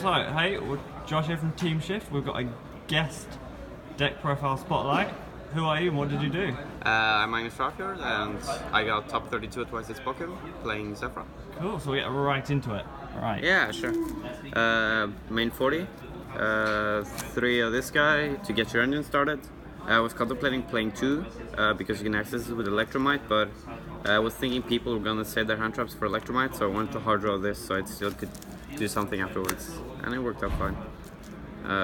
So, hey, we're Josh here from Team Shift. We've got a guest deck profile spotlight. Who are you and what did you do? I'm Magnus Frafjord and I got top 32 at YCS Bochum playing Zefra. Cool, so we get right into it. Alright. Yeah, sure. Main 40, 3 of this guy to get your engine started. I was contemplating playing 2 because you can access it with Electromite, but I was thinking people were gonna save their hand traps for Electromite, so I wanted to hard draw this so I still could do something afterwards, and it worked out fine.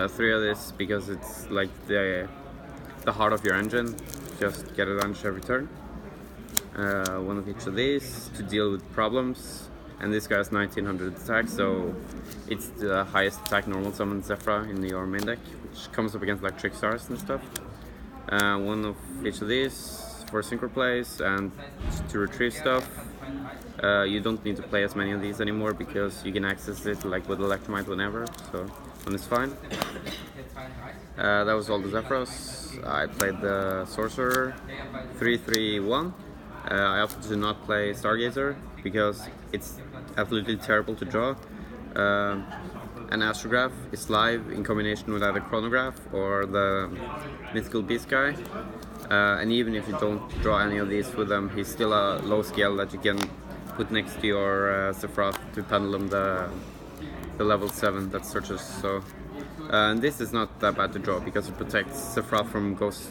3 of this because it's like the heart of your engine, just get advantage every turn. 1 of each of these to deal with problems, and this guy has 1900 attack, so it's the highest attack normal summon Zefra in your main deck, which comes up against like Trick Stars and stuff. 1 of each of these for synchro plays and to retrieve stuff. You don't need to play as many of these anymore because you can access it like with Electromite whenever, so one is fine. That was all the Zefras. I played the Sorcerer 3-3-1. I opted to not play Stargazer because it's absolutely terrible to draw. An Astrograph is live in combination with either Chronograph or the Mythical Beast guy. And even if you don't draw any of these with them, he's still a low scale that you can put next to your Zefra to pendulum the level 7 that searches. So and this is not that bad to draw because it protects Zefra from Ghost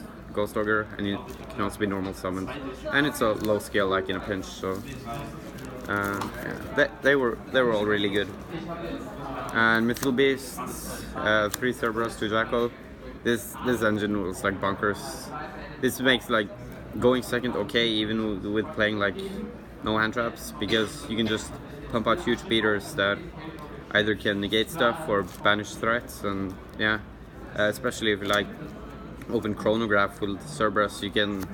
Ogre, and it can also be normal summoned. And it's a low scale like in a pinch, so yeah, they were all really good. And Mythical Beasts, 3 Cerberus, 2 Jackal. This engine was like bonkers. This makes like going second okay even with playing like no hand traps, because you can just pump out huge beaters that either can negate stuff or banish threats, and yeah, especially if you like open Chronograph with Cerberus, you can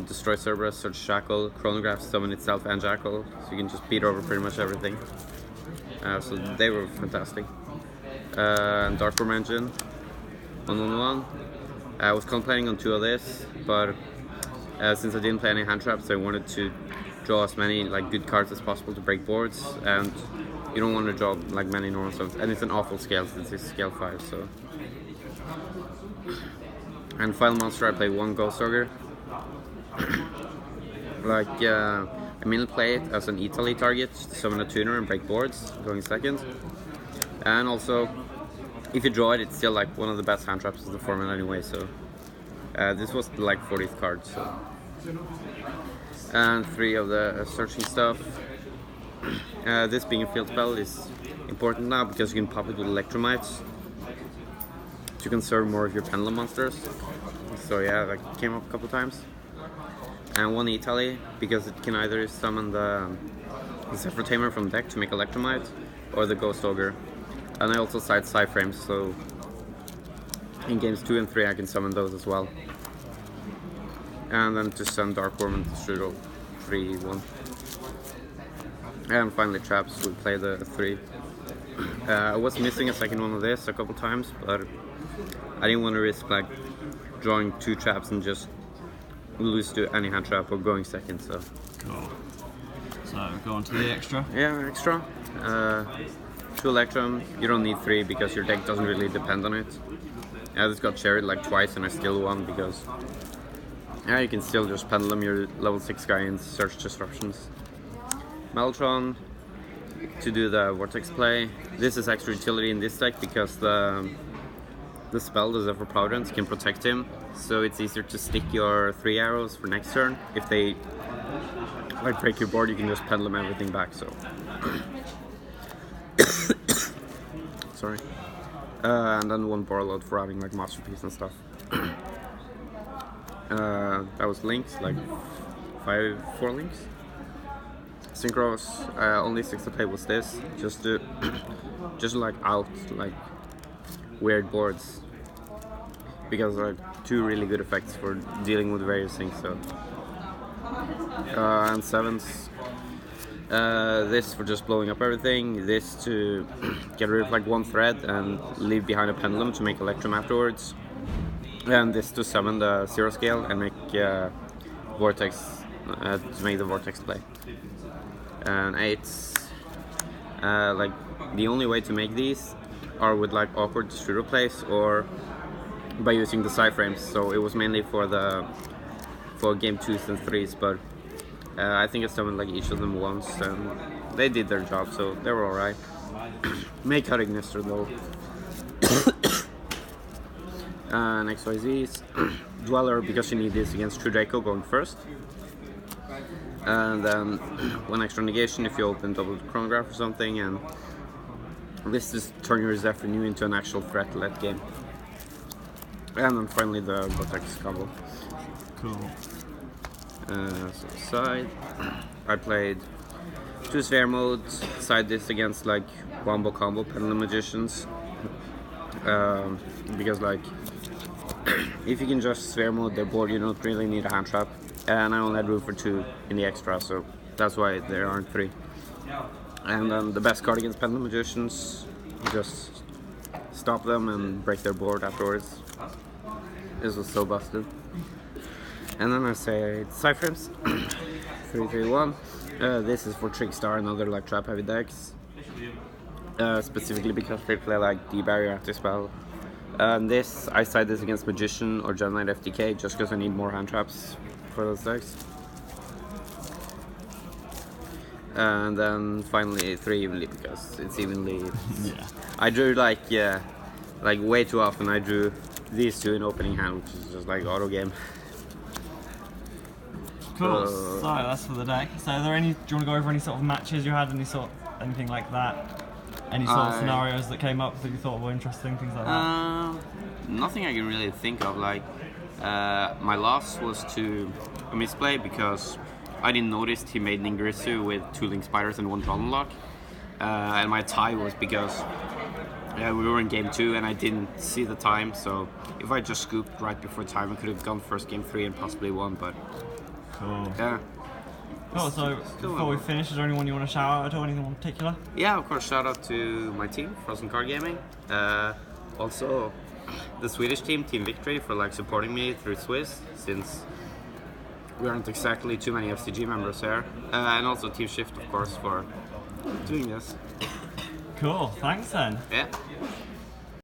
destroy Cerberus, search Shackle, Chronograph, summon itself and Jackal, so you can just beat over pretty much everything. So they were fantastic. And Darkworm engine, 1-1-1. I was contemplating on 2 of this, but since I didn't play any hand traps, I wanted to draw as many like good cards as possible to break boards, and you don't want to draw like many normal summons, and it's an awful scale since it's scale 5. So, and final monster, I play 1 Ghost Ogre. Like I mainly play it as an Italy target to summon a tuner and break boards, going second. And also, if you draw it, it's still like one of the best hand traps in the format anyway. So this was the like 40th card. So. And 3 of the searching stuff. This being a field spell is important now because you can pop it with Electromites to conserve more of your pendulum monsters. So yeah, that came up a couple times. And 1 Italy because it can either summon the Zefra Tamer from deck to make Electromite or the Ghost Ogre. And I also side frames, so in games 2 and 3 I can summon those as well. And then to summon Darkworm and Strudel 3-1. And finally traps, we play the 3. I was missing a second one of this a couple times, but I didn't want to risk like drawing 2 traps and just lose to any hand trap or going second, so. Cool. So go on to the extra. Yeah, extra. 2 Electrum, you don't need 3 because your deck doesn't really depend on it. I just got cherried like twice and I still won because yeah, you can still just pendulum your level 6 guy and search disruptions. Mellotron to do the Vortex play. This is extra utility in this deck because the spell, the Zephyr Providence, can protect him, so it's easier to stick your 3 arrows for next turn. If they like break your board, you can just pendulum everything back. So sorry. And then 1 Borreload for having like Masterpiece and stuff. That was links, like 4 links. Synchros, only 6 to play was this, just like out like weird boards, because like 2 really good effects for dealing with various things. So and 7s, this for just blowing up everything, this to get rid of like 1 thread and leave behind a pendulum to make Electrum afterwards, and this to summon the 0 scale and make Vortex to make the Vortex play. And 8s, like the only way to make these are with like awkward distributor plays or by using the side frames. So it was mainly for game 2s and 3s, but I think I summoned like each of them once, and they did their job, so they were alright. Make out Ignister though. Next YZs. Dweller, because you need this against True Draco going first. And then one extra negation if you open double chronograph or something, and this is turn your Zefra new into an actual threat late game. And then finally the Vortex combo. Cool. So side, I played 2 sphere modes, side this against like Wombo combo Pendulum Magicians. Because like if you can just sphere mode their board, you don't really need a hand trap, and I only had room for 2 in the extra, so that's why there aren't 3. And then the best card against Pendulum Magicians, just stop them and break their board afterwards. This was so busted. And then I say side frames. 3-3-1. This is for Trickstar and other like trap heavy decks. Specifically because they play like the barrier anti spell. This I side this against Magician or Gen Knight FTK just because I need more hand traps for those decks. And then finally 3 evenly because it's evenly. Yeah. I drew like way too often. I drew these 2 in opening hand, which is just like auto game. Cool. So that's for the deck. So are there any? Do you want to go over any sort of matches you had? Anything like that? Any sort of scenarios that came up that you thought were interesting? Things like that. Nothing I can really think of. Like my loss was to a misplay because I didn't notice he made Ningirsu with 2 Link Spiders and 1 Tron Lock, and my tie was because we were in game 2 and I didn't see the time. So if I just scooped right before time, I could have gone first game 3 and possibly won. But cool. yeah. Cool, so before we finish, is there anyone you want to shout out at all, anything in particular? Yeah, of course, shout out to my team, Frozen Card Gaming. Also, the Swedish team, Team Victory, for like supporting me through Swiss, since we aren't exactly too many FCG members here. And also Team Shift, of course, for doing this. Cool, thanks then. Yeah.